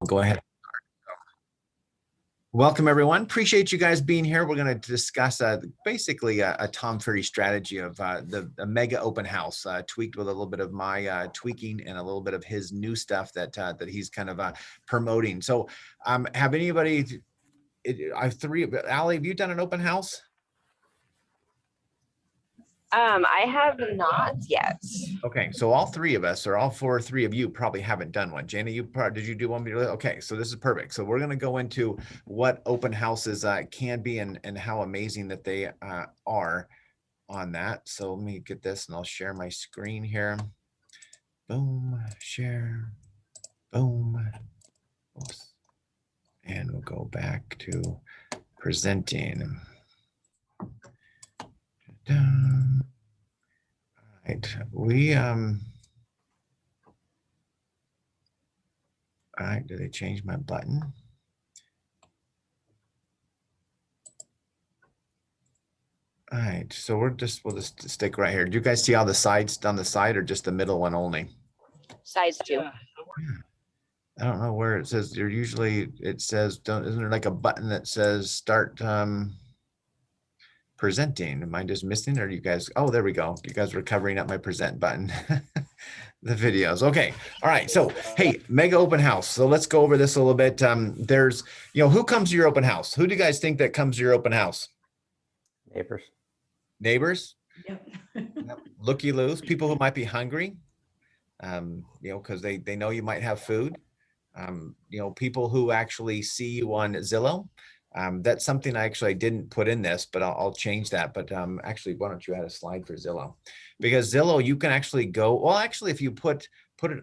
Go ahead. Welcome, everyone. Appreciate you guys being here. We're going to discuss basically a Tom Ferry strategy of the mega open house, tweaked with a little bit of my tweaking and a little bit of his new stuff that he's kind of promoting. So have anybody, Allie, have you done an open house? I have not yet. Okay, so all three of us, or all three of you probably haven't done one. Jana, did you do one? Okay, so this is perfect. So we're going to go into what open houses can be and how amazing that they are on that. So let me get this and I'll share my screen here. Boom, share, boom. Oops. And we'll go back to presenting. Dun. Right, all right, did they change my button? All right, so we'll just stick right here. Do you guys see all the sides on the side or just the middle one only? Sides too. Yeah. I don't know where it says. There usually it says, isn't there like a button that says start presenting? Am I just missing, or you guys? Oh, there we go. You guys were covering up my present button. The videos. Okay. All right. So, hey, mega open house. So let's go over this a little bit. There's, who comes to your open house? Who do you guys think that comes to your open house? Neighbors. Neighbors? Yep. Looky-loos, people who might be hungry, because they know you might have food. People who actually see you on Zillow. That's something I didn't put in this, but I'll change that. But actually, why don't you add a slide for Zillow? Because Zillow, you can actually go, well, actually, if you put it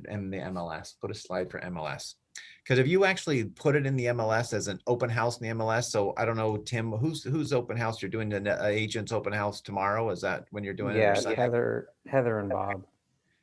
in the MLS, put a slide for MLS. Because if you actually put it in the MLS as an open house in the MLS, so I don't know, Tim, who's open house? You're doing the agent's open house tomorrow? Is that when you're doing it? Yeah, Heather and Bob.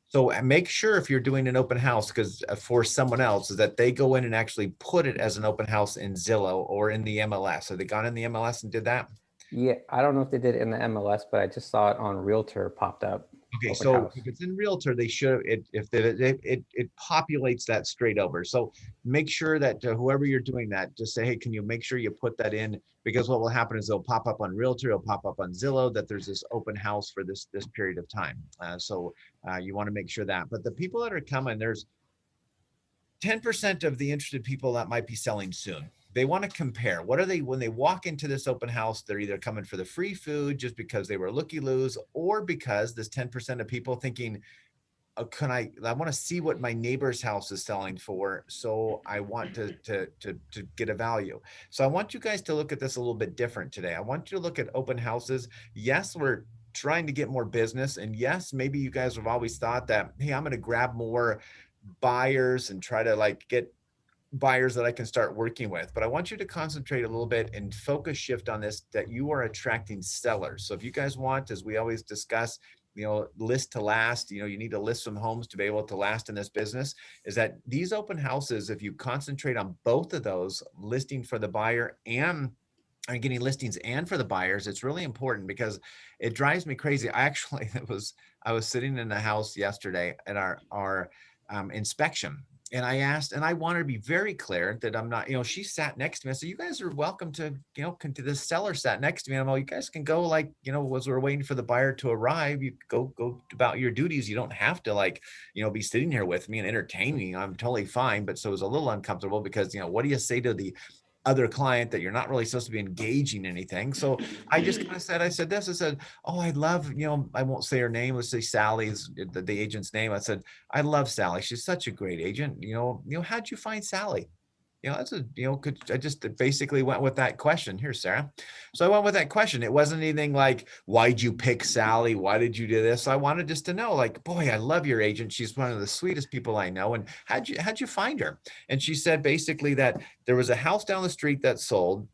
So make sure if you're doing an open house, because for someone else, is that they go in and actually put it as an open house in Zillow or in the MLS. Have they gone in the MLS and did that? Yeah, I don't know if they did it in the MLS, but I just saw it on Realtor popped up. Okay, so if it's in Realtor, they should, it populates that straight over. So make sure that whoever you're doing that, just say, hey, can you make sure you put that in? Because what will happen is they'll pop up on Realtor, it'll pop up on Zillow that there's this open house for this period of time. So you want to make sure that. But the people that are coming, there's 10% of the interested people that might be selling soon. They want to compare. What are they, when they walk into this open house, they're either coming for the free food just because they were looky-loos, or because there's 10% of people thinking, I want to see what my neighbor's house is selling for. So I want to get a value. So I want you guys to look at this a little bit different today. I want you to look at open houses. Yes, we're trying to get more business. And yes, maybe you guys have always thought that, hey, I'm going to grab more buyers and try to get buyers that I can start working with. But I want you to concentrate a little bit and focus shift on this, that you are attracting sellers. So if you guys want, as we always discuss, list to last, you need to list some homes to be able to last in this business, is that these open houses, if you concentrate on both of those, listing for the buyer and getting listings and for the buyers, it's really important, because it drives me crazy. I was sitting in the house yesterday at our inspection. And I asked, and I wanted to be very clear that I'm not, she sat next to me. I said, you guys are welcome to, this seller sat next to me. I'm like, you guys can go as we're waiting for the buyer to arrive, you go about your duties. You don't have to be sitting here with me and entertain me. I'm totally fine. But so it was a little uncomfortable because, what do you say to the other client that you're not really supposed to be engaging anything? So I just kind of said, I said, oh, I love, I won't say her name. Let's say Sally's the agent's name. I said, I love Sally. She's such a great agent. How'd you find Sally? I just basically went with that question. Here, Sarah. So I went with that question. It wasn't anything like, why'd you pick Sally? Why did you do this? I wanted just to know, boy, I love your agent. She's one of the sweetest people I know. And how'd you find her? And she said basically that there was a house down the street that sold.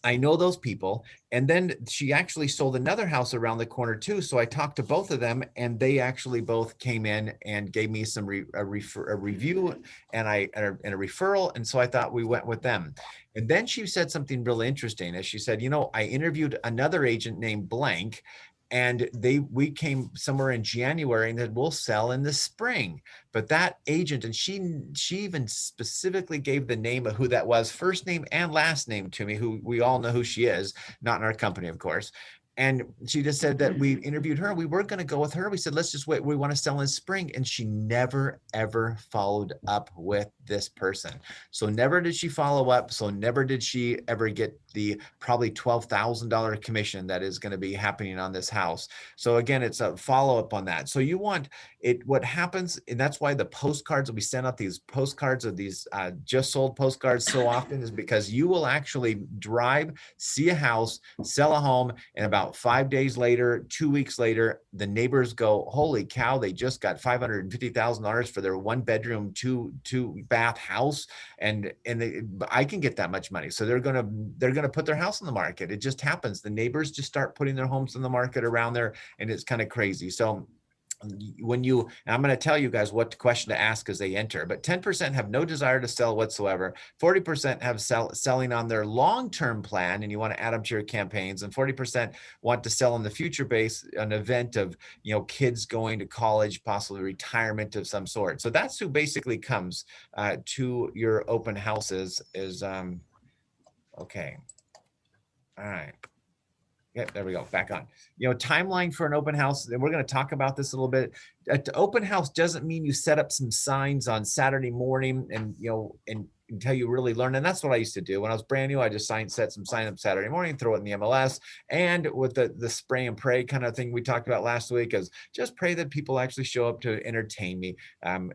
I know those people. And then she actually sold another house around the corner too. So I talked to both of them, and they actually both came in and gave me some a review and a referral. And so I thought we went with them. And then she said something really interesting. As she said, I interviewed another agent named blank, And we came somewhere in January and said, we'll sell in the spring. But that agent, and she even specifically gave the name of who that was, first name and last name to me, who we all know who she is, not in our company, of course. And she just said that we interviewed her. We weren't going to go with her. We said, let's just wait. We want to sell in spring. And she never, ever followed up with this person. So never did she follow up. So never did she ever get the probably $12,000 commission that is going to be happening on this house. So again, it's a follow up on that. So you want it, what happens, and that's why the postcards, we send out these postcards of these just sold postcards so often, is because you will actually drive, see a house, sell a home, and about 5 days later, 2 weeks later, the neighbors go, holy cow, they just got $550,000 for their 1-bedroom, two bath house. And I can get that much money. So they're going to put their house on the market. It just happens. The neighbors just start putting their homes on the market around there, and it's kind of crazy. So when you, and I'm going to tell you guys what question to ask as they enter, but 10% have no desire to sell whatsoever. 40% have selling on their long-term plan, and you want to add them to your campaigns, and 40% want to sell in the future base, an event of, kids going to college, possibly retirement of some sort. So that's who basically comes to your open houses is, okay. All right. Yeah, there we go. Back on. Timeline for an open house. And we're going to talk about this a little bit. An open house doesn't mean you set up some signs on Saturday morning and, until you really learn. And that's what I used to do when I was brand new. I just set some sign up Saturday morning, throw it in the MLS. And with the spray and pray kind of thing we talked about last week, is just pray that people actually show up to entertain me and,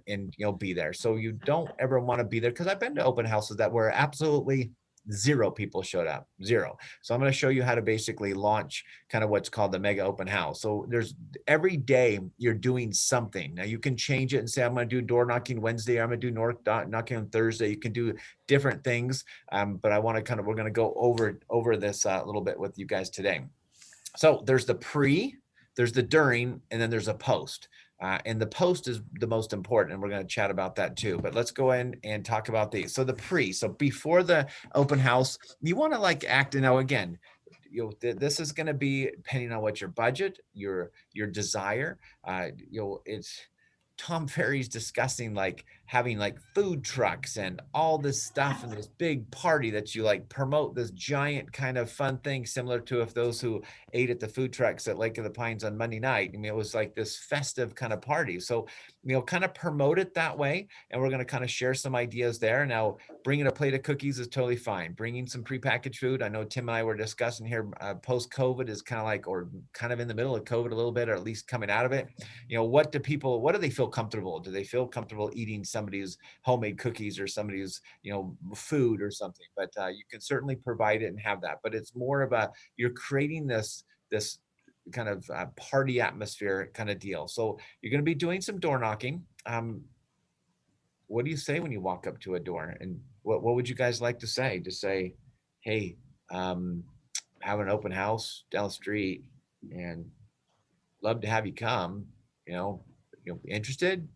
be there. So you don't ever want to be there, because I've been to open houses that were absolutely 0 people showed up, 0. So I'm going to show you how to basically launch kind of what's called the mega open house. So there's every day you're doing something. Now you can change it and say, I'm going to do door knocking Wednesday, or I'm going to do door knocking on Thursday. You can do different things. But I want to we're going to go over this a little bit with you guys today. So there's the pre, there's the during, and then there's a post. And the post is the most important, and we're going to chat about that too. But let's go in and talk about these. So the pre, so before the open house, you want to act. Now again, this is going to be depending on what your budget, your desire. It's Tom Ferry's discussing having food trucks and all this stuff and this big party that you promote, this giant kind of fun thing, similar to if those who ate at the food trucks at Lake of the Pines on Monday night. I mean, it was this festive kind of party. So, kind of promote it that way. And we're going to kind of share some ideas there. Now, bringing a plate of cookies is totally fine. Bringing some prepackaged food. I know Tim and I were discussing here, post-COVID is kind of or kind of in the middle of COVID a little bit, or at least coming out of it. What do they feel comfortable? Do they feel comfortable eating somebody's homemade cookies or somebody's, food or something? But you can certainly provide it and have that. But it's more of you're creating this kind of party atmosphere kind of deal. So you're going to be doing some door knocking. What do you say when you walk up to a door? And what would you guys like to say? Just say, hey, have an open house down the street and love to have you come, interested?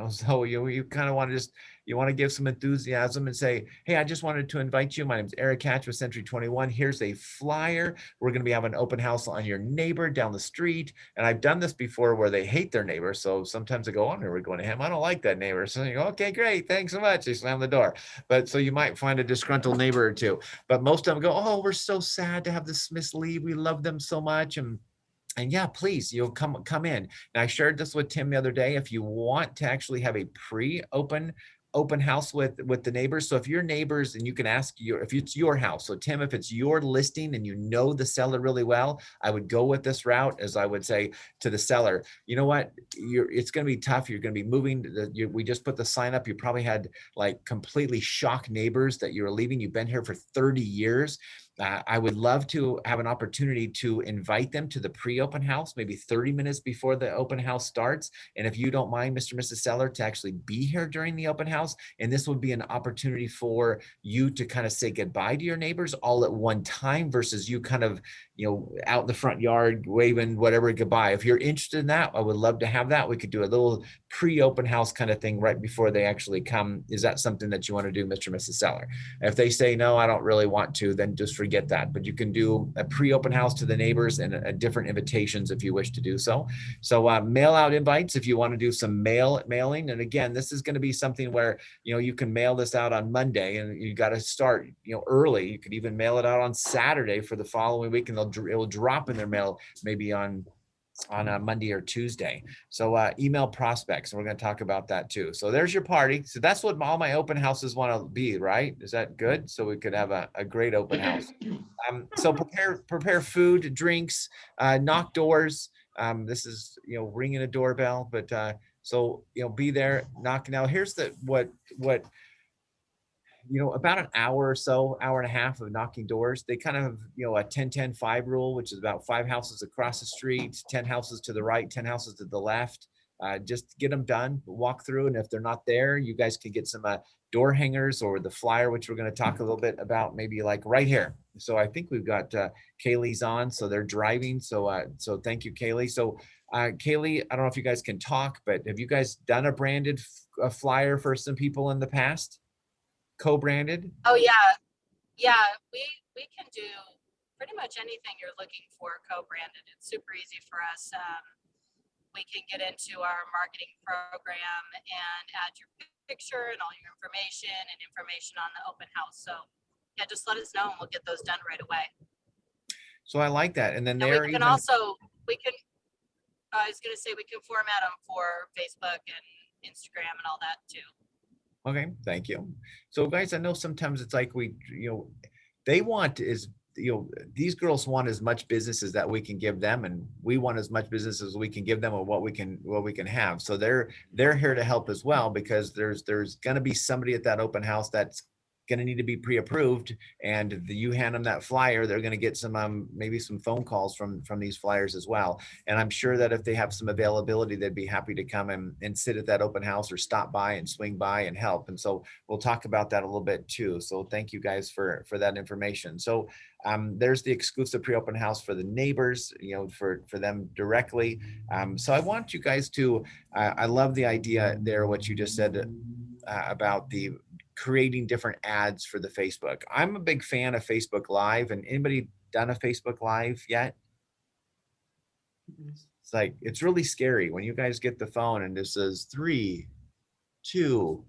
So you kind of want to you want to give some enthusiasm and say, hey, I just wanted to invite you. My name's Eric Hatch with Century 21. Here's a flyer. We're going to be having an open house on your neighbor down the street. And I've done this before where they hate their neighbor. So sometimes they go, oh, we're going to him. I don't like that neighbor. So you go, okay, great. Thanks so much. They slam the door. But so you might find a disgruntled neighbor or two. But most of them go, oh, we're so sad to have the Smiths leave. We love them so much. And yeah, please, come in. Now, I shared this with Tim the other day. If you want to actually have a pre-open house with the neighbors. So if your neighbors, and you can ask if it's your house. So Tim, if it's your listing and you know the seller really well, I would go with this route, as I would say to the seller, you know what, it's going to be tough. You're going to be moving. We just put the sign up. You probably had completely shocked neighbors that you're leaving. You've been here for 30 years. I would love to have an opportunity to invite them to the pre-open house, maybe 30 minutes before the open house starts. And if you don't mind, Mr. and Mrs. Seller, to actually be here during the open house. And this would be an opportunity for you to kind of say goodbye to your neighbors all at one time versus you kind of, out in the front yard waving whatever goodbye. If you're interested in that, I would love to have that. We could do a little pre-open house kind of thing right before they actually come. Is that something that you want to do, Mr. and Mrs. Seller? If they say, no, I don't really want to, then just forget get that, but you can do a pre-open house to the neighbors and a different invitations if you wish to do so. So mail out invites if you want to do some mailing. And again, this is going to be something where, you know, you can mail this out on Monday and you got to start, you know, early. You could even mail it out on Saturday for the following week, and it will drop in their mail maybe on a Monday or Tuesday. So email prospects, and we're going to talk about that too. So there's your party. So that's what all my open houses want to be, right? Is that good? So we could have a great open house. So prepare food, drinks, knock doors. This is, you know, ringing a doorbell, but so, you know, be there, knock. Now here's what you know, about an hour or so, hour and a half of knocking doors. They kind of have, you know, a 10-10-5 rule, which is about 5 houses across the street, 10 houses to the right, 10 houses to the left. Just get them done, walk through. And if they're not there, you guys can get some door hangers or the flyer, which we're going to talk a little bit about, maybe like right here. So I think we've got Kaylee's on, so they're driving. So so thank you, Kaylee. So Kaylee, I don't know if you guys can talk, but have you guys done a branded flyer for some people in the past? Co-branded? Oh yeah, yeah. We can do pretty much anything you're looking for co-branded. It's super easy for us. We can get into our marketing program and add your picture and all your information on the open house. So yeah, just let us know and we'll get those done right away. So I like that. And then And there we can also I was going to say we can format them for Facebook and Instagram and all that too. Okay, thank you. So guys, I know sometimes it's like you know, they want is, you know, these girls want as much business as that we can give them, and we want as much business as we can give them, or what we can have. So they're here to help as well, because there's going to be somebody at that open house that's going to need to be pre-approved, and you hand them that flyer, they're going to get some maybe some phone calls from these flyers as well. And I'm sure that if they have some availability, they'd be happy to come and sit at that open house or stop by and swing by and help. And so we'll talk about that a little bit too. So thank you guys for that information. So there's the exclusive pre-open house for the neighbors, you know, for them directly. So I want you guys to, I love the idea there, what you just said about the creating different ads for the Facebook. I'm a big fan of Facebook Live. And anybody done a Facebook Live yet? It's like, it's really scary when you guys get the phone and it says 3, 2,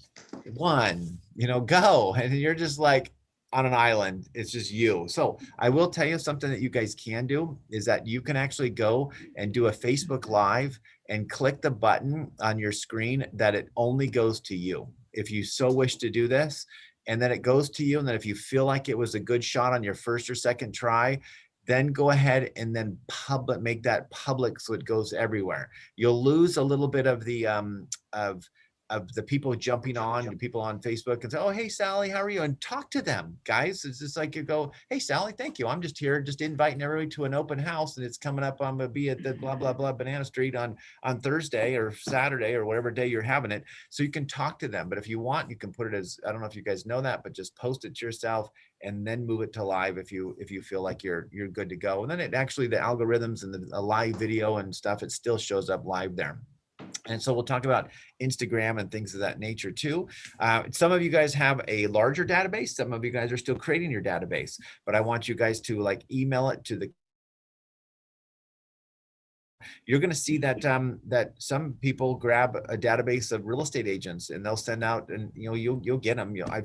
1, you know, go. And you're just like on an island. It's just you. So I will tell you something that you guys can do is that you can actually go and do a Facebook Live and click the button on your screen that it only goes to you, if you so wish to do this. And then it goes to you. And then if you feel like it was a good shot on your first or second try, then go ahead and then make that public so it goes everywhere. You'll lose a little bit of the of the people jumping on, the people on Facebook and say, oh, hey, Sally, how are you? And talk to them, guys. It's just like you go, hey, Sally, thank you. I'm just here, just inviting everybody to an open house, and it's coming up. I'm going to be at the blah, blah, blah Banana Street on Thursday or Saturday or whatever day you're having it. So you can talk to them. But if you want, you can put it as, I don't know if you guys know that, but just post it to yourself and then move it to live if you feel like you're good to go. And then it actually, the algorithms and the live video and stuff, it still shows up live there. And so we'll talk about Instagram and things of that nature too. Some of you guys have a larger database. Some of you guys are still creating your database, but I want you guys to like email it to the, you're going to see that that some people grab a database of real estate agents and they'll send out, and you know, you'll get them. You know, I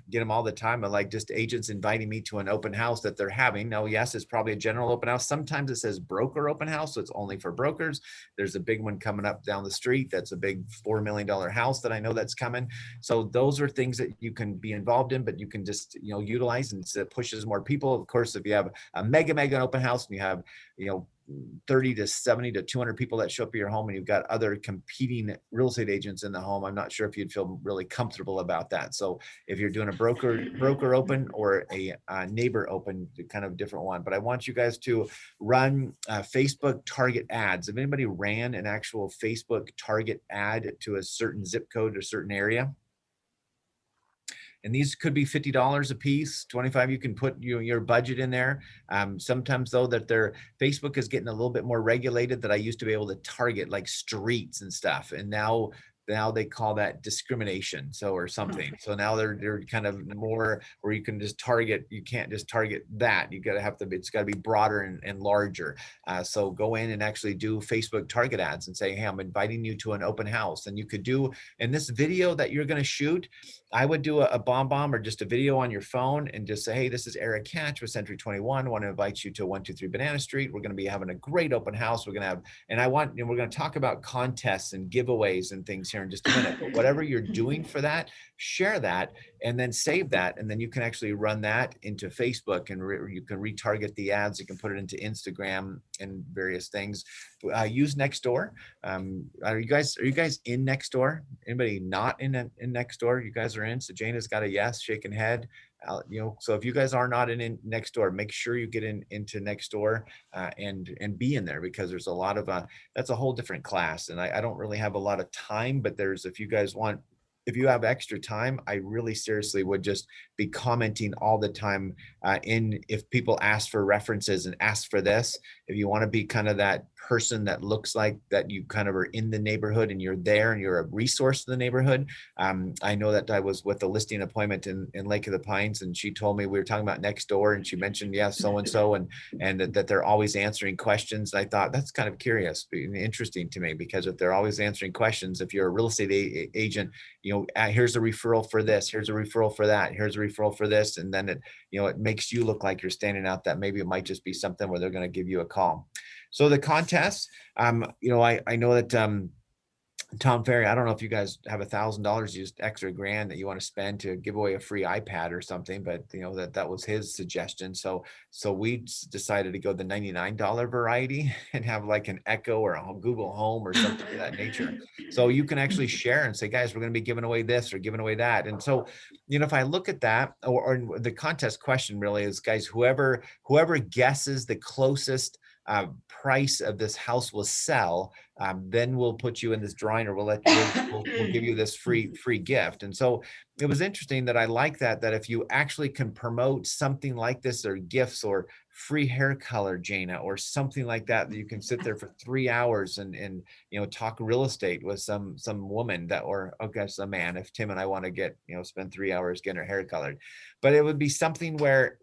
get them all the time. I like just agents inviting me to an open house that they're having. Now, yes, it's probably a general open house. Sometimes it says broker open house, so it's only for brokers. There's a big one coming up down the street. That's a big $4 million house that I know that's coming. So those are things that you can be involved in, but you can just, you know, utilize, and it pushes more people. Of course, if you have a mega open house and you have, you know, 30 to 70 to 200 people that show up at your home, and you've got other competing real estate agents in the home, I'm not sure if you'd feel really comfortable about that. So if you're doing a broker open or a neighbor open, kind of different one. But I want you guys to run Facebook target ads. If anybody ran an actual Facebook target ad to a certain zip code or certain area, and these could be $50 a piece, 25. You can put your budget in there. Sometimes though, that Facebook is getting a little bit more regulated, that I used to be able to target like streets and stuff. And now now they call that discrimination. So, or something. So now they're kind of more where you can just target, you can't just target that. You got to have to, it's got to be broader and larger. So go in and actually do Facebook target ads and say, hey, I'm inviting you to an open house. And you could do in this video that you're going to shoot, I would do a bomb or just a video on your phone and just say, hey, this is Eric Catch with Century 21. I want to invite you to 123 Banana Street. We're going to be having a great open house. We're going to have, and we're going to talk about contests and giveaways and things here in just a minute. But whatever you're doing for that, share that and then save that. And then you can actually run that into Facebook and you can retarget the ads. You can put it into Instagram and various things. Use Nextdoor. Are you guys in Nextdoor? Anybody not in Nextdoor? You guys are in. So Jana's got a yes, shaking head. So if you guys are not in Nextdoor, make sure you get into Nextdoor and be in there, because there's a lot of that's a whole different class. And I don't really have a lot of time, but if you guys want, if you have extra time, I really seriously would just be commenting all the time if people ask for references and ask for this, if you want to be kind of that person that looks like that you kind of are in the neighborhood and you're there and you're a resource to the neighborhood. I know that I was with a listing appointment in Lake of the Pines, and she told me, we were talking about Nextdoor, and she mentioned, yeah, so-and-so, and that they're always answering questions. I thought that's kind of curious and interesting to me, because if they're always answering questions, if you're a real estate agent, here's a referral for this, here's a referral for that, here's a referral for this. And then it makes you look like you're standing out, that maybe it might just be something where they're going to give you a call. So the contest, I know that Tom Ferry, I don't know if you guys have $1,000, just extra grand that you want to spend to give away a free iPad or something, but that was his suggestion. So we decided to go the $99 variety and have like an Echo or a Google Home or something of that nature. So you can actually share and say, guys, we're going to be giving away this or giving away that. And so, if I look at that, or the contest question really is, guys, whoever guesses the closest price of this house will sell, then we'll put you in this drawing, or we'll give you this free gift. And so it was interesting that I like that if you actually can promote something like this, or gifts or free hair color, Jana, or something like that you can sit there for 3 hours and talk real estate with some woman or I guess a man, if Tim and I want to get spend 3 hours getting her hair colored. But it would be something where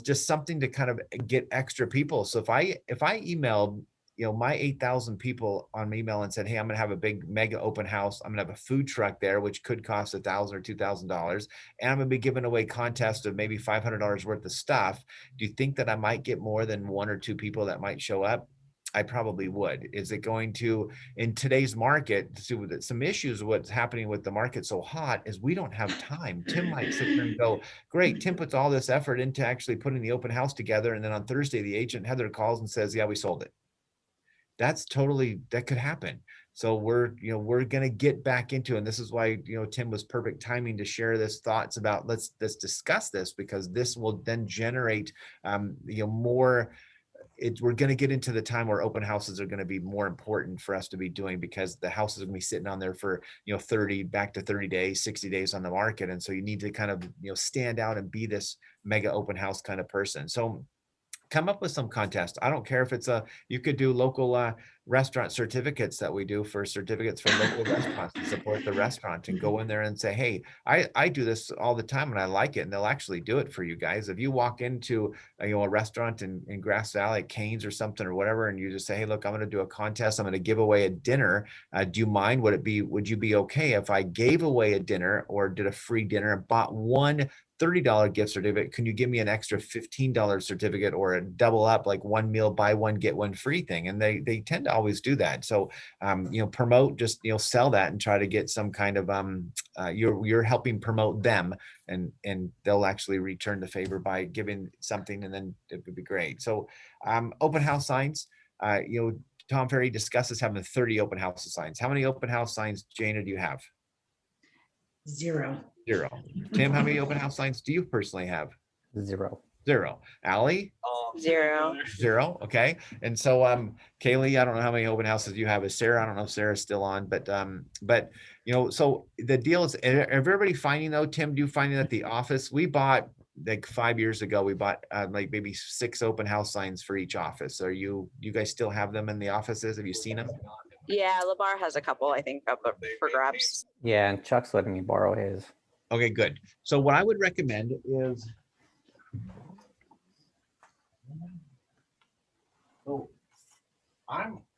just something to kind of get extra people. So if I emailed my 8,000 people on email and said, hey, I'm going to have a big mega open house. I'm going to have a food truck there, which could cost $1,000 or $2,000. And I'm going to be giving away contests of maybe $500 worth of stuff. Do you think that I might get more than 1 or 2 people that might show up? I probably would. Is it going to, in today's market, some issues, what's happening with the market so hot is we don't have time. Tim might sit there and go, great, Tim puts all this effort into actually putting the open house together. And then on Thursday, the agent Heather calls and says, yeah, we sold it. That could happen. So we're going to get back into, and this is why, Tim was perfect timing to share this thoughts about, let's discuss this, because this will then generate, more. We're going to get into the time where open houses are going to be more important for us to be doing, because the houses are going to be sitting on there for 30 days, 60 days on the market. And so you need to kind of stand out and be this mega open house kind of person. So come up with some contest. I don't care if it's you could do local restaurant certificates that we do for certificates for local restaurants to support the restaurant, and go in there and say, hey, I do this all the time and I like it. And they'll actually do it for you guys. If you walk into a restaurant in Grass Valley, Cane's or something or whatever, and you just say, hey, look, I'm going to do a contest. I'm going to give away a dinner. Do you mind? Would you be okay if I gave away a dinner or did a free dinner and bought one $30 gift certificate? Can you give me an extra $15 certificate, or a double up, like one meal, buy one, get one free thing? And they tend to always do that. So, promote, just, sell that and try to get some kind of, you're helping promote them, and they'll actually return the favor by giving something, and then it would be great. So, open house signs, Tom Ferry discusses having 30 open house signs. How many open house signs, Jana, do you have? Zero. Tim, how many open house signs do you personally have? Zero. Allie? Zero. Okay. And so Kaylee, I don't know how many open houses you have. Is Sarah? I don't know if Sarah's still on, but so the deal is, everybody finding though, Tim, do you finding that the office, we bought like 5 years ago, we bought like maybe 6 open house signs for each office. Are you guys still have them in the offices? Have you seen them? Yeah, Labar has a couple, I think, up for grabs. Yeah, and Chuck's letting me borrow his. Okay, good. So what I would recommend is, so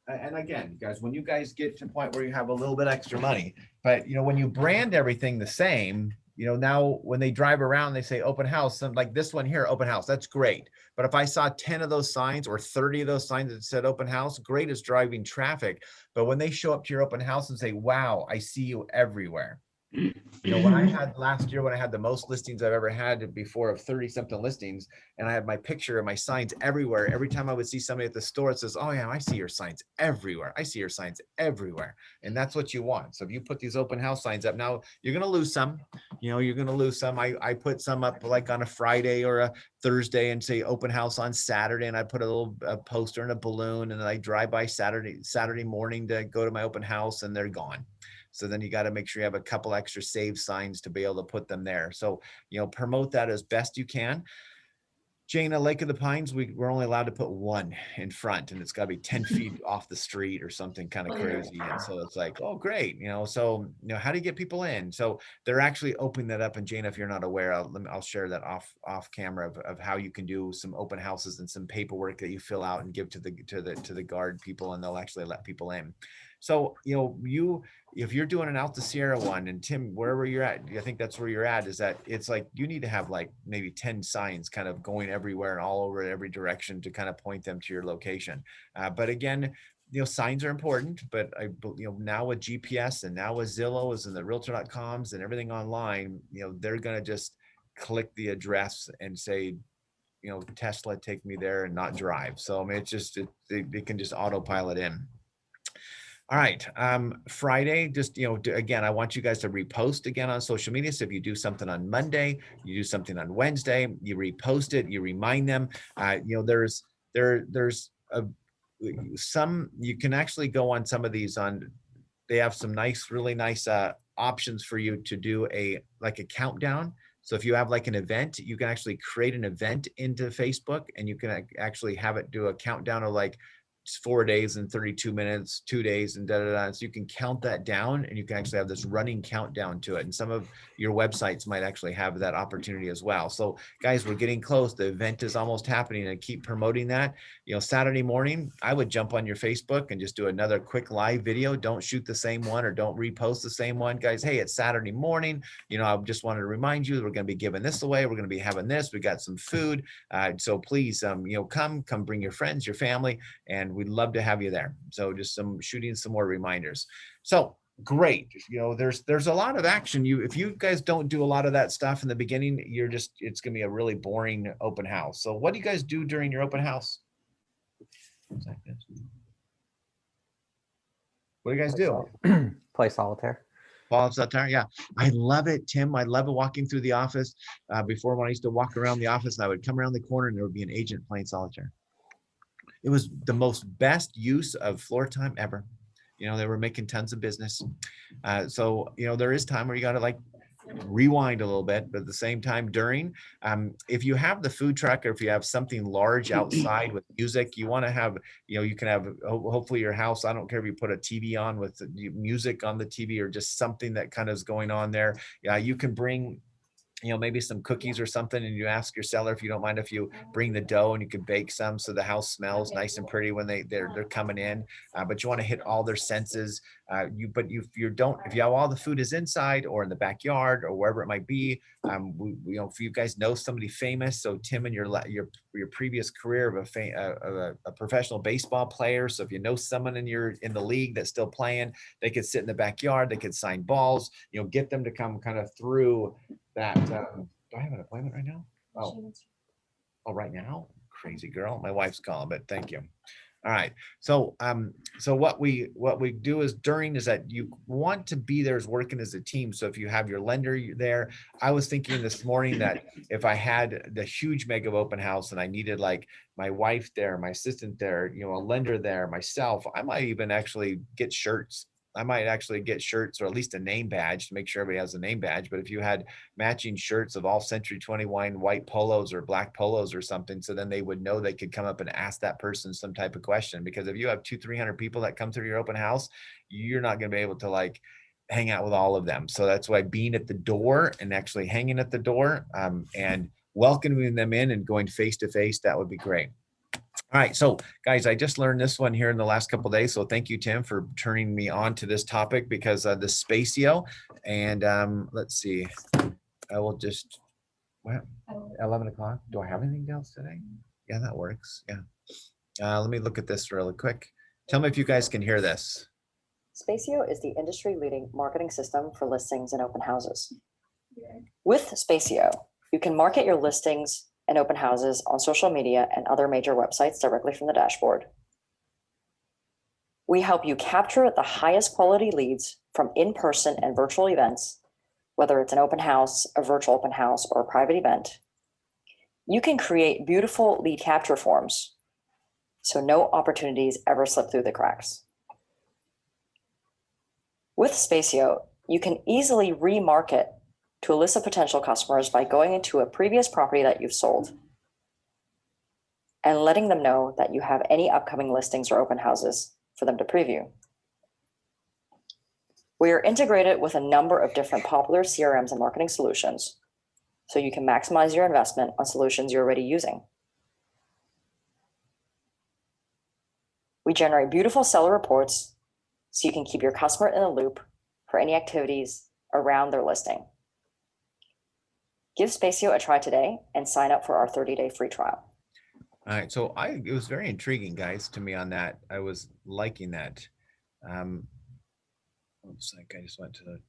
and again, guys, when you guys get to a point where you have a little bit extra money, but when you brand everything the same, now when they drive around, they say open house, and like this one here, open house, that's great. But if I saw 10 of those signs or 30 of those signs that said open house, great, is driving traffic. But when they show up to your open house and say, wow, I see you everywhere. When I had last year, when I had the most listings I've ever had before of 30 something listings, and I had my picture and my signs everywhere. Every time I would see somebody at the store, it says, oh yeah, I see your signs everywhere. I see your signs everywhere. And that's what you want. So if you put these open house signs up, now you're going to lose some, you're going to lose some. I put some up like on a Friday or a Thursday and say open house on Saturday. And I put a little poster and a balloon, and then I drive by Saturday morning to go to my open house, and they're gone. So then you got to make sure you have a couple extra save signs to be able to put them there. So, promote that as best you can. Jana, Lake of the Pines, we're only allowed to put one in front, and it's got to be 10 feet off the street or something kind of crazy. And so it's like, oh, great. So, how do you get people in? So they're actually opening that up. And Jana, if you're not aware, I'll share that off camera of how you can do some open houses and some paperwork that you fill out and give to the guard people, and they'll actually let people in. So, if you're doing an Out the Sierra one, and Tim, wherever you're at, I think that's where you're at, is that it's like you need to have like maybe 10 signs kind of going everywhere and all over every direction to kind of point them to your location. But again, signs are important, but now with GPS and now with Zillow's and the realtor.coms and everything online, they're going to just click the address and say, Tesla, take me there, and not drive. So I mean, it's just, they can just autopilot in. All right. Friday, just, again, I want you guys to repost again on social media. So if you do something on Monday, you do something on Wednesday, you repost it, you remind them. There's some, you can actually go on some of these they have some really nice options for you to do like a countdown. So if you have like an event, you can actually create an event into Facebook, and you can actually have it do a countdown of like 4 days and 32 minutes, 2 days, and So you can count that down, and you can actually have this running countdown to it. And some of your websites might actually have that opportunity as well. So guys, we're getting close. The event is almost happening, and keep promoting that. Saturday morning, I would jump on your Facebook and just do another quick live video. Don't shoot the same one or don't repost the same one. Guys, hey, it's Saturday morning. I just wanted to remind you that we're going to be giving this away. We're going to be having this. We got some food. So please, come bring your friends, your family, and we'd love to have you there. So just shooting some more reminders. So great. There's a lot of action. If you guys don't do a lot of that stuff in the beginning, it's going to be a really boring open house. So what do you guys do during your open house? What do you guys do? Play solitaire. Solitaire, yeah. I love it, Tim. I love it walking through the office. Before, when I used to walk around the office, I would come around the corner and there would be an agent playing solitaire. It was the most best use of floor time ever. They were making tons of business. So, there is time where you got to like rewind a little bit, but at the same time during, if you have the food truck, or if you have something large outside with music, you want to have, you can have, hopefully your house, I don't care if you put a TV on with music on the TV, or just something that kind of is going on there. You can bring maybe some cookies or something, and you ask your seller if you don't mind if you bring the dough, and you can bake some so the house smells nice and pretty when they're coming in. But you want to hit all their senses. If you have all the food is inside or in the backyard or wherever it might be, if you guys know somebody famous, so Tim, in your previous career of a professional baseball player, so if you know someone in the league that's still playing, they could sit in the backyard, they could sign balls, get them to come kind of through that. Do I have an appointment right now? Oh, right now? Crazy girl. My wife's calling, but thank you. All right. So what we do is that you want to be there as working as a team. So if you have your lender there, I was thinking this morning that if I had the huge mega open house and I needed like my wife there, my assistant there, a lender there, myself, I might even actually get shirts I might actually get shirts or at least a name badge to make sure everybody has a name badge. But if you had matching shirts of all Century 21 white polos or black polos or something, so then they would know they could come up and ask that person some type of question. Because if you have 200-300 people that come through your open house, you're not going to be able to like hang out with all of them. So that's why being at the door and actually hanging at the door and welcoming them in and going face to face, that would be great. All right, so guys, I just learned this one here in the last couple of days. So thank you, Tim, for turning me on to this topic because the Spacio. And let's see, I will just, well, 11 o'clock. Do I have anything else today? Yeah, that works. Yeah. Let me look at this really quick. Tell me if you guys can hear this. Spacio is the industry-leading marketing system for listings and open houses. With Spacio, you can market your listings and open houses on social media and other major websites directly from the dashboard. We help you capture the highest quality leads from in-person and virtual events, whether it's an open house, a virtual open house, or a private event. You can create beautiful lead capture forms, so no opportunities ever slip through the cracks. With Spacio, you can easily remarket to a list of potential customers by going into a previous property that you've sold and letting them know that you have any upcoming listings or open houses for them to preview. We are integrated with a number of different popular CRMs and marketing solutions, so you can maximize your investment on solutions you're already using. We generate beautiful seller reports so you can keep your customer in the loop for any activities around their listing. Give Spacio a try today and sign up for our 30-day free trial. All right, so it was very intriguing, guys, to me on that. I was liking that. Looks like I just went to the,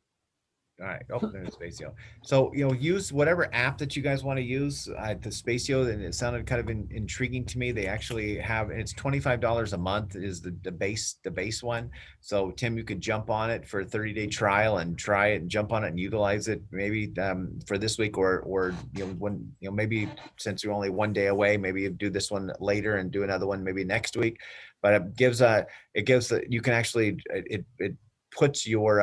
all right, oh, there's Spacio. So, use whatever app that you guys want to use. The Spacio, and it sounded kind of intriguing to me. They actually have, and it's $25 a month is the base one. So Tim, you could jump on it for a 30-day trial and try it and jump on it and utilize it maybe for this week or maybe since you're only one day away, maybe you do this one later and do another one maybe next week. But it gives you can actually, it puts your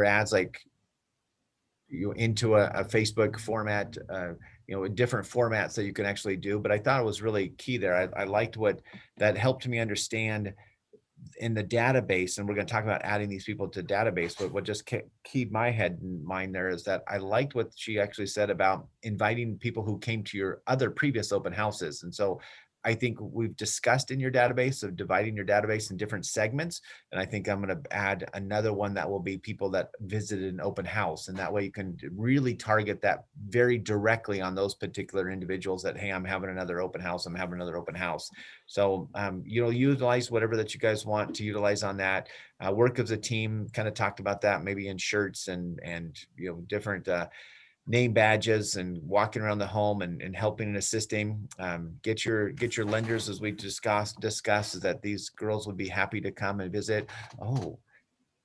ads like into a Facebook format, different formats that you can actually do. But I thought it was really key there. I liked what that helped me understand in the database, and we're going to talk about adding these people to database. But what just keyed my head and mind there is that I liked what she actually said about inviting people who came to your other previous open houses. And so I think we've discussed in your database of dividing your database in different segments. And I think I'm going to add another one that will be people that visited an open house. And that way you can really target that very directly on those particular individuals that, hey, I'm having another open house. I'm having another open house. So, utilize whatever that you guys want to utilize on that. Work as a team, kind of talked about that, maybe in shirts and different name badges and walking around the home and helping and assisting. Get your lenders, as we discussed, is that these girls would be happy to come and visit. Oh,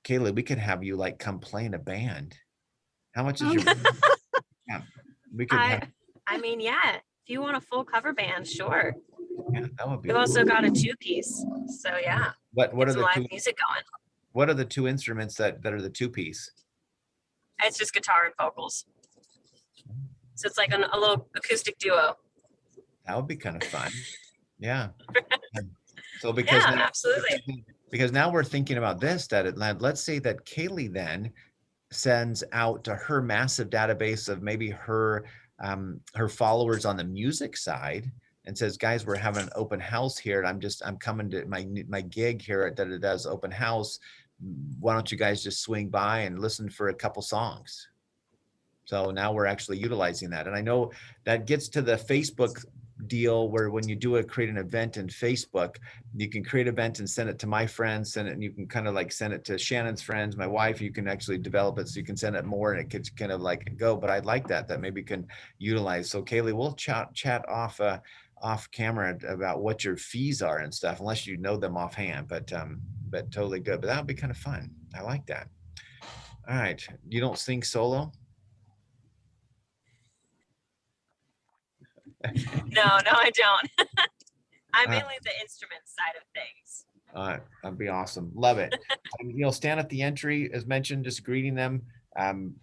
Kayla, we could have you like come play in a band. How much is your yeah, we could have, I mean, yeah, if you want a full cover band, sure. yeah, that would be We've also got a 2-piece. So yeah. What are the live two music going? What are the two instruments that are the 2-piece? It's just guitar and vocals. So it's like a little acoustic duo. That would be kind of fun. Yeah. So absolutely. Because now we're thinking about this, that let's say that Kaylee then sends out to her massive database of maybe her followers on the music side and says, guys, we're having an open house here. And I'm coming to my gig here that it does open house. Why don't you guys just swing by and listen for a couple songs? So now we're actually utilizing that. And I know that gets to the Facebook deal where when you create an event in Facebook, you can create an event and send it to my friends, send it, and you can kind of like send it to Shannon's friends, my wife. You can actually develop it so you can send it more and it gets kind of like go. But I'd like that maybe you can utilize. So Kaylee, we'll chat off camera about what your fees are and stuff, unless you know them offhand, but totally good. But that would be kind of fun. I like that. All right. You don't sing solo? No, I don't. I'm mainly the instrument side of things. That'd be awesome. Love it. Stand at the entry, as mentioned, just greeting them. And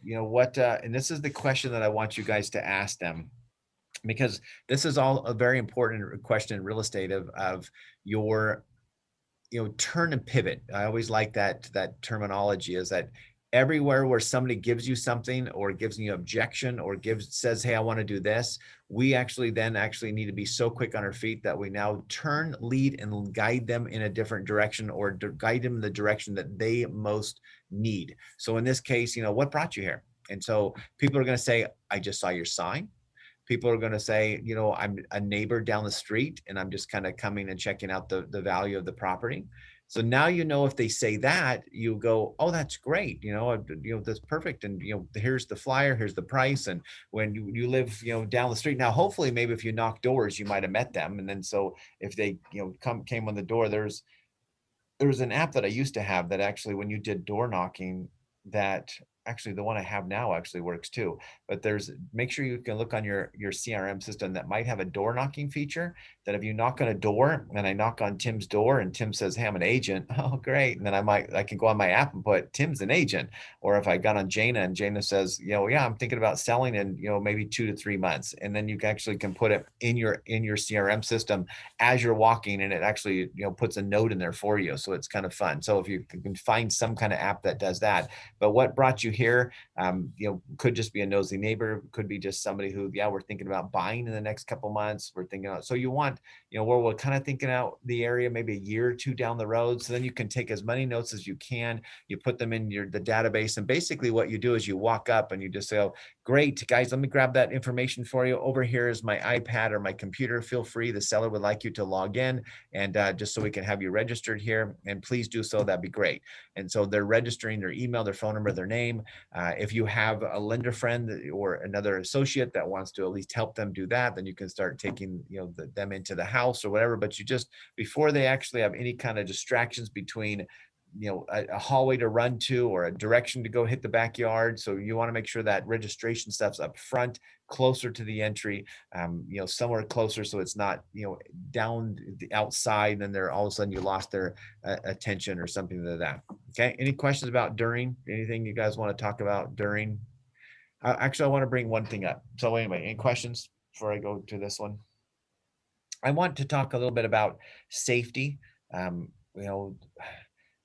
this is the question that I want you guys to ask them, because this is all a very important question in real estate of your, turn and pivot. I always like that terminology, is that everywhere where somebody gives you something or gives you objection or says, hey, I want to do this, we actually need to be so quick on our feet that we now turn, lead, and guide them in a different direction, or guide them in the direction that they most need. So in this case, what brought you here? And so people are going to say, I just saw your sign. People are going to say, I'm a neighbor down the street and I'm just kind of coming and checking out the value of the property. So now, if they say that, you go, oh, that's great. That's perfect. And, here's the flyer, here's the price. And when you live, down the street now, hopefully maybe if you knock doors, you might've met them. And then, so if they, came on the door, there was an app that I used to have that actually, when you did door knocking, that actually the one I have now actually works too. But make sure you can look on your CRM system that might have a door knocking feature, that if you knock on a door and I knock on Tim's door and Tim says, hey, I'm an agent. Oh, great. And then I can go on my app and put Tim's an agent. Or if I got on Jana and Jana says, yeah, I'm thinking about selling in, maybe 2 to 3 months. And then you actually can put it in your CRM system as you're walking, and it actually, puts a note in there for you. So it's kind of fun. So if you can find some kind of app that does that. But what brought you here, could just be a nosy neighbor, could be just somebody who, we're thinking about buying in the next couple months. We're thinking about, so you want, where we're kind of thinking out the area, maybe a year or two down the road. So then you can take as many notes as you can, you put them in the database. And basically what you do is you walk up and you just say, oh, great, guys, let me grab that information for you. Over here is my iPad or my computer. Feel free. The seller would like you to log in, and just so we can have you registered here, and please do so. That'd be great. And so they're registering their email, their phone number, their name. If you have a lender friend or another associate that wants to at least help them do that, then you can start taking, them into the house or whatever. But you just, before they actually have any kind of distractions between, a hallway to run to or a direction to go hit the backyard. So you want to make sure that registration stuff's up front, closer to the entry, somewhere closer, so it's not, down the outside, and they're all of a sudden you lost their attention or something like that. Okay. Any questions about during? Anything you guys want to talk about during? Actually, I want to bring one thing up. So anyway, any questions before I go to this one? I want to talk a little bit about safety.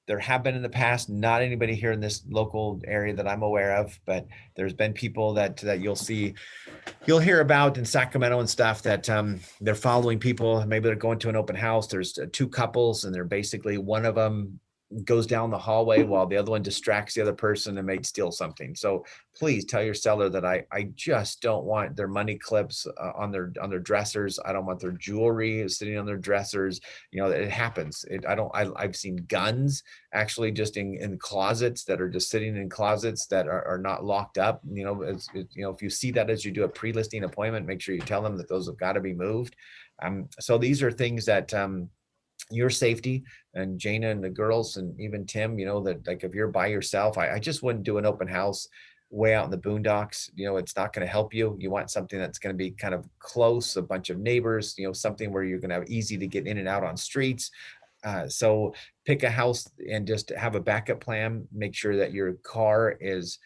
There have been in the past, not anybody here in this local area that I'm aware of, but there's been people that you'll hear about in Sacramento and stuff, that they're following people. Maybe they're going to an open house. There's two couples, and they're basically, one of them goes down the hallway while the other one distracts the other person and may steal something. So please tell your seller that I just don't want their money clips on their dressers. I don't want their jewelry sitting on their dressers. It happens. I've seen guns actually just in closets that are just sitting in closets that are not locked up. If you see that as you do a pre-listing appointment, make sure you tell them that those have got to be moved. So these are things that your safety, and Jana and the girls and even Tim, that like if you're by yourself, I just wouldn't do an open house way out in the boondocks. It's not going to help you. You want something that's going to be kind of close, a bunch of neighbors, something where you're going to have easy to get in and out on streets. So pick a house and just have a backup plan. Make sure that your car is,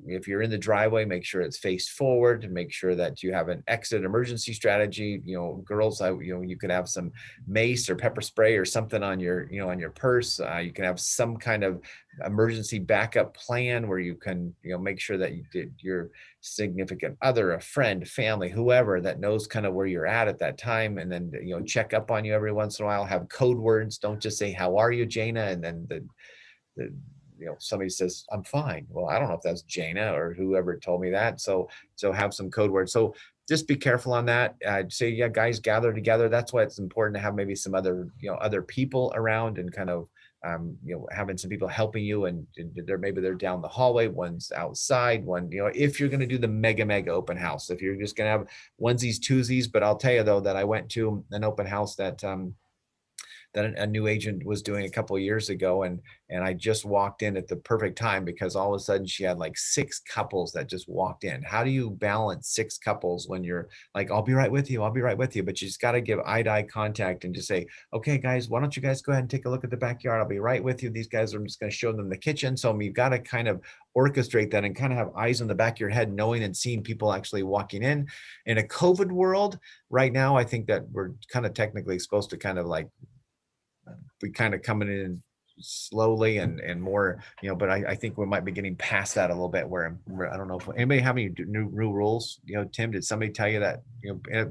if you're in the driveway, make sure it's faced forward, and make sure that you have an exit emergency strategy. Girls, you could have some mace or pepper spray or something on your, on your purse. You can have some kind of emergency backup plan where you can, make sure that your significant other, a friend, family, whoever that knows kind of where you're at that time. And then, check up on you every once in a while. Have code words. Don't just say, how are you, Jana? And then somebody says, I'm fine. Well, I don't know if that's Jana or whoever told me that. So have some code words. So just be careful on that. I'd say, yeah, guys, gather together. That's why it's important to have maybe some other, other people around, and kind of, having some people helping you, and maybe they're down the hallway, one's outside, one, if you're going to do the mega open house, if you're just going to have onesies, twosies. But I'll tell you though, that I went to an open house that, that a new agent was doing a couple of years ago, and I just walked in at the perfect time because all of a sudden she had like 6 couples that just walked in. How do you balance 6 couples when you're like, I'll be right with you, I'll be right with you, but you just got to give eye-to-eye contact and just say, okay guys, why don't you guys go ahead and take a look at the backyard, I'll be right with you. These guys are just going to show them the kitchen. So you've got to kind of orchestrate that and kind of have eyes on the back of your head, knowing and seeing people actually walking in a COVID world right now. I think that we're kind of technically supposed to kind of like we kind of coming in slowly and more, but I think we might be getting past that a little bit where I don't know if anybody have any new rules. Tim, did somebody tell you that,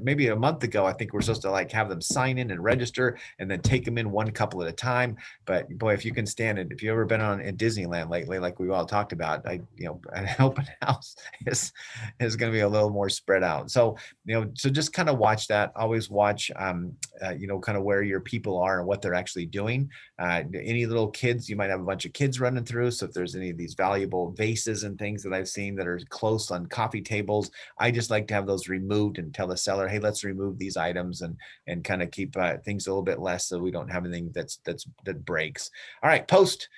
maybe a month ago, I think we're supposed to like have them sign in and register and then take them in one couple at a time. But boy, if you can stand it, if you've ever been in Disneyland lately, like we all talked about, an open house is going to be a little more spread out. So, so just kind of watch that. Always watch, kind of where your people are and what they're actually doing. Any little kids, you might have a bunch of kids running through. So if there's any of these valuable vases and things that I've seen that are close on coffee tables, I just like to have those removed and tell the seller, hey, let's remove these items and kind of keep things a little bit less so we don't have anything that breaks. All right, post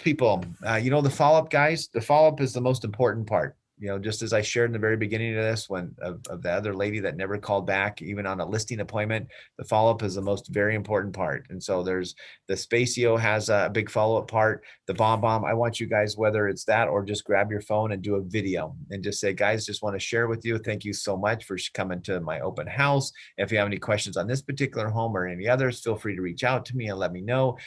people, the follow-up, guys. The follow-up is the most important part. Just as I shared in the very beginning of this, of the other lady that never called back, even on a listing appointment, the follow-up is the most very important part. And so there's the Spacio has a big follow-up part, the bomb. I want you guys, whether it's that or just grab your phone and do a video and just say, guys, just want to share with you. Thank you so much for coming to my open house. If you have any questions on this particular home or any others, feel free to reach out to me and let me know.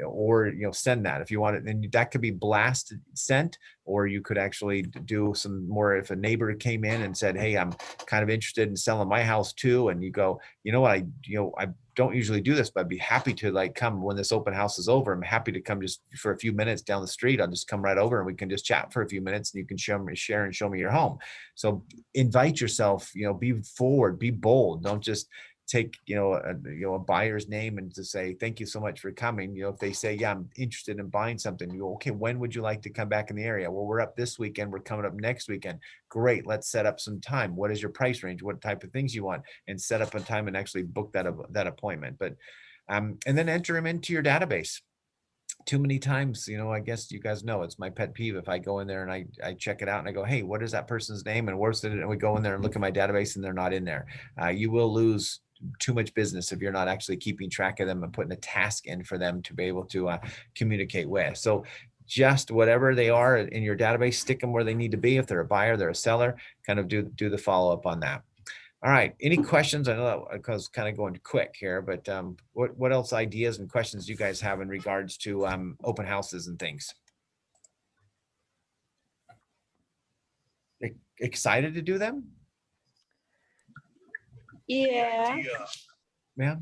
Or send that if you want it. And that could be blasted sent, or you could actually do some more. If a neighbor came in and said, hey, I'm kind of interested in selling my house too, and you go, I don't usually do this, but I'd be happy to like come when this open house is over. I'm happy to come just for a few minutes down the street. I'll just come right over and we can just chat for a few minutes and you can share and show me your home. So invite yourself, be forward, be bold. Don't just take a buyer's name and to say thank you so much for coming. If they say, yeah, I'm interested in buying something, you go, okay, when would you like to come back in the area? Well, we're up this weekend, we're coming up next weekend. Great, let's set up some time. What is your price range? What type of things you want? And set up a time and actually book that appointment. But and then enter them into your database. Too many times, I guess you guys know it's my pet peeve. If I go in there and I check it out and I go, hey, what is that person's name and where's it? And we go in there and look at my database and they're not in there. You will lose too much business if you're not actually keeping track of them and putting a task in for them to be able to communicate with. So just whatever they are in your database, stick them where they need to be. If they're a buyer, they're a seller, kind of do the follow-up on that. All right, any questions? I know that I was kind of going quick here, but what else ideas and questions do you guys have in regards to open houses and things? Excited to do them? Yeah. Yeah.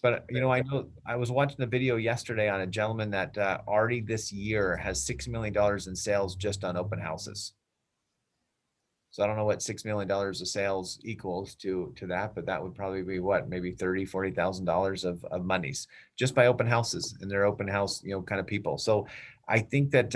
But I know I was watching the video yesterday on a gentleman that already this year has $6 million in sales just on open houses. So I don't know what $6 million of sales equals to that, but that would probably be what, maybe $30,000, $40,000 of monies just by open houses and their open house, kind of people. So I think that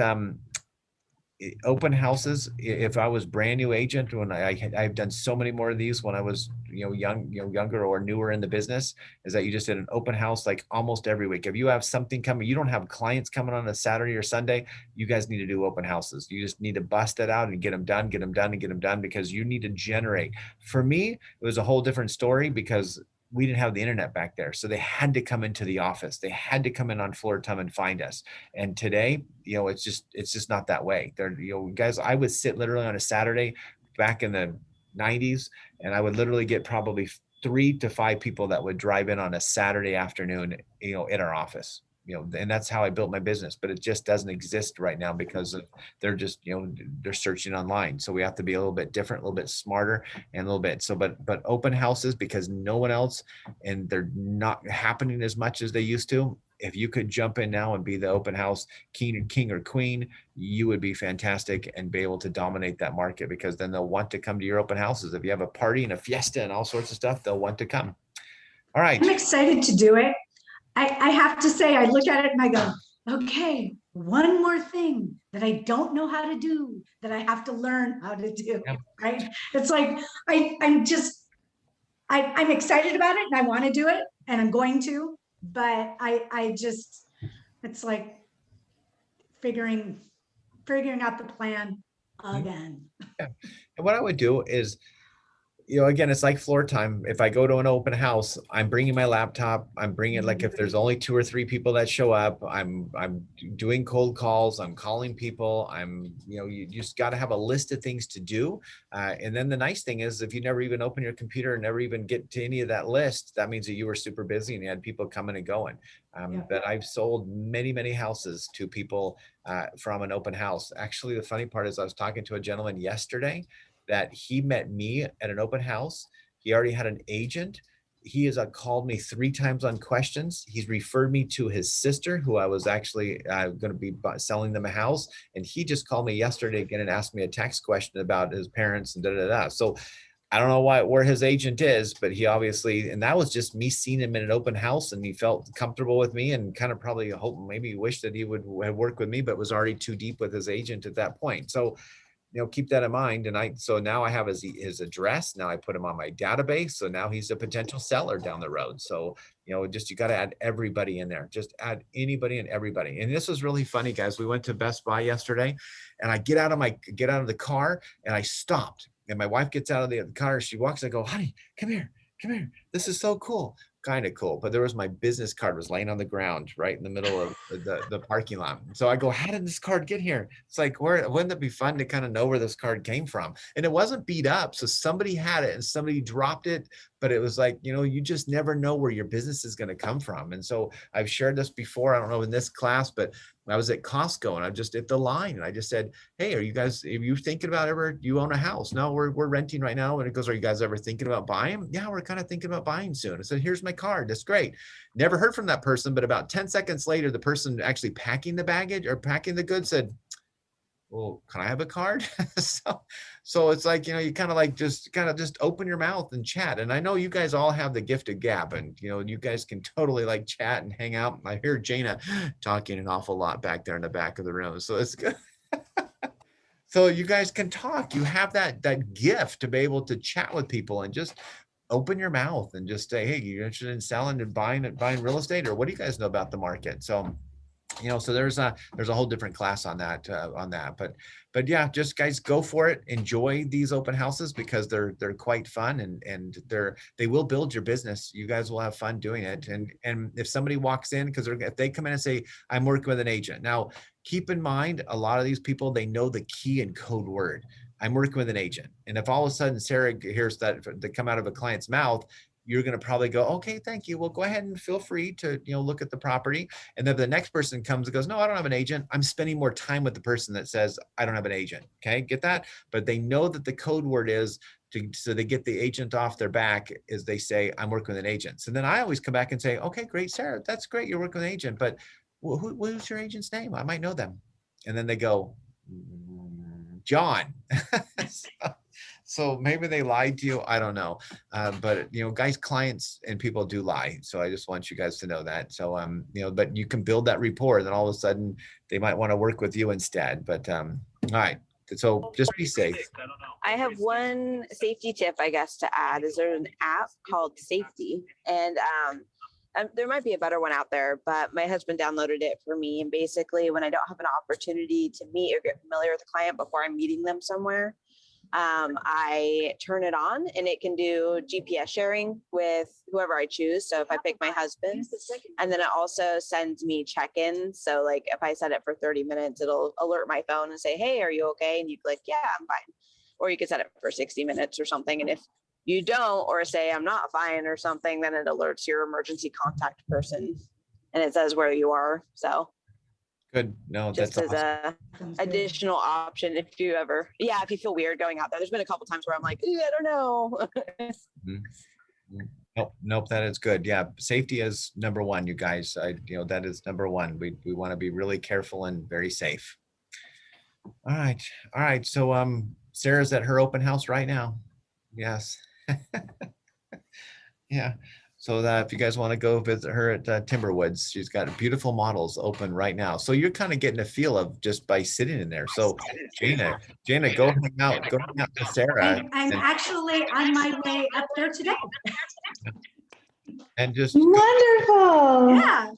open houses, if I was brand new agent, when I've done so many more of these when I was younger or newer in the business, is that you just did an open house like almost every week. If you have something coming, you don't have clients coming on a Saturday or Sunday, you guys need to do open houses. You just need to bust it out and get them done because you need to generate. For me, it was a whole different story because we didn't have the internet back there. So they had to come into the office. They had to come in on floor time and find us. And today, it's just not that way. Guys, I would sit literally on a Saturday back in the 90s, and I would literally get probably 3 to 5 people that would drive in on a Saturday afternoon, in our office. And that's how I built my business, but it just doesn't exist right now because they're just, they're searching online. So we have to be a little bit different, a little bit smarter and a little bit. So, but open houses, because no one else, and they're not happening as much as they used to. If you could jump in now and be the open house king or queen, you would be fantastic and be able to dominate that market, because then they'll want to come to your open houses. If you have a party and a fiesta and all sorts of stuff, they'll want to come. All right. I'm excited to do it. I have to say, I look at it and I go, okay, one more thing that I don't know how to do that I have to learn how to do, right? It's like, I'm excited about it and I want to do it and I'm going to, but I just, it's like figuring out the plan again. And what I would do is, again, it's like floor time. If I go to an open house, I'm bringing my laptop. I'm bringing, like, if there's only 2 or 3 people that show up, I'm doing cold calls. I'm calling people. You just got to have a list of things to do. And then the nice thing is, if you never even open your computer and never even get to any of that list, that means that you were super busy and you had people coming and going. But I've sold many, many houses to people from an open house. Actually, the funny part is I was talking to a gentleman yesterday that he met me at an open house. He already had an agent. He has called me 3 times on questions. He's referred me to his sister, who I was actually going to be selling them a house. And he just called me yesterday again and asked me a text question about his parents and da-da-da. So I don't know where his agent is, but he obviously, and that was just me seeing him in an open house, and he felt comfortable with me and kind of probably maybe wished that he would have worked with me, but was already too deep with his agent at that point. So keep that in mind. And so now I have his address. Now I put him on my database. So now he's a potential seller down the road. So, you got to add everybody in there. Just add anybody and everybody. And this was really funny, guys. We went to Best Buy yesterday, and I get out of the car and I stopped. And my wife gets out of the car. She walks. I go, honey, come here. This is so cool. Kind of cool. But there was my business card was laying on the ground right in the middle of the parking lot. So I go, how did this card get here? It's like, wouldn't it be fun to kind of know where this card came from? And it wasn't beat up. So somebody had it and somebody dropped it. But it was like, you just never know where your business is going to come from. And so I've shared this before, I don't know in this class, but I was at Costco and I'm just at the line and I just said, hey, are you thinking about you own a house? No, we're renting right now. And it goes, are you guys ever thinking about buying? Yeah, we're kind of thinking about buying soon. I said, here's my card. That's great. Never heard from that person, but about 10 seconds later, the person actually packing the baggage or packing the goods said, well, can I have a card? So it's like, you kind of like just open your mouth and chat. And I know you guys all have the gift of gab, and you guys can totally like chat and hang out. I hear Jana talking an awful lot back there in the back of the room. So it's good. So you guys can talk. You have that gift to be able to chat with people and just open your mouth and just say, hey, you're interested in selling and buying real estate, or what do you guys know about the market? So so there's a whole different class on that, but yeah, just guys, go for it. Enjoy these open houses because they're quite fun, and they will build your business. You guys will have fun doing it. And if somebody walks in, because if they come in and say, I'm working with an agent. Now, keep in mind, a lot of these people, they know the key and code word. I'm working with an agent. And if all of a sudden Sarah hears that come out of a client's mouth, you're going to probably go, okay, thank you. Well, go ahead and feel free to, look at the property. And then the next person comes and goes, no, I don't have an agent. I'm spending more time with the person that says, I don't have an agent. Okay. Get that? But they know that the code word is so they get the agent off their back is they say, I'm working with an agent. So then I always come back and say, okay, great, Sarah, that's great. You're working with an agent, but who's your agent's name? I might know them. And then they go, John. So maybe they lied to you. I don't know. But guys, clients and people do lie. So I just want you guys to know that. So, but you can build that rapport, then all of a sudden they might want to work with you instead. But, all right. So just be safe. I have one safety tip, I guess, to add. Is there an app called Safety? And there might be a better one out there, but my husband downloaded it for me. And basically, when I don't have an opportunity to meet or get familiar with a client before I'm meeting them somewhere, I turn it on and it can do GPS sharing with whoever I choose. So if I pick my husband, and then it also sends me check-ins. So like if I set it for 30 minutes, it'll alert my phone and say, hey, are you okay? And you click, yeah, I'm fine. Or you can set it for 60 minutes or something. And if you don't, or say I'm not fine or something, then it alerts your emergency contact person and it says where you are. So good. No, just that's as awesome. a additional option if you feel weird going out there. There's been a couple times where I'm like, I don't know. Nope, that is good. Yeah, safety is number one, you guys. That is number one. We want to be really careful and very safe. All right. So Sarah's at her open house right now. Yes. Yeah. So that if you guys want to go visit her at Timberwoods, she's got beautiful models open right now. So you're kind of getting a feel of just by sitting in there. So Jana, go hang out with Sarah. I'm actually on my way up there today. and just, Wonderful. Yeah.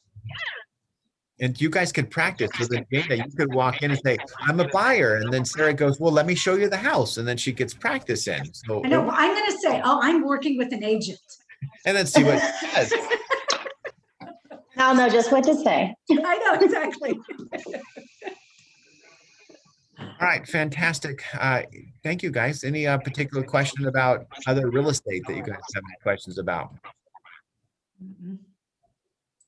and you guys could practice with the data. You could walk in and say, I'm a buyer. And then Sarah goes, well, let me show you the house. And then she gets practice in. So, I know. Well, I'm going to say, oh, I'm working with an agent. and then see what she says. I'll know just what to say. I know, exactly. All right, fantastic. Thank you, guys. Any particular question about other real estate that you guys have any questions about?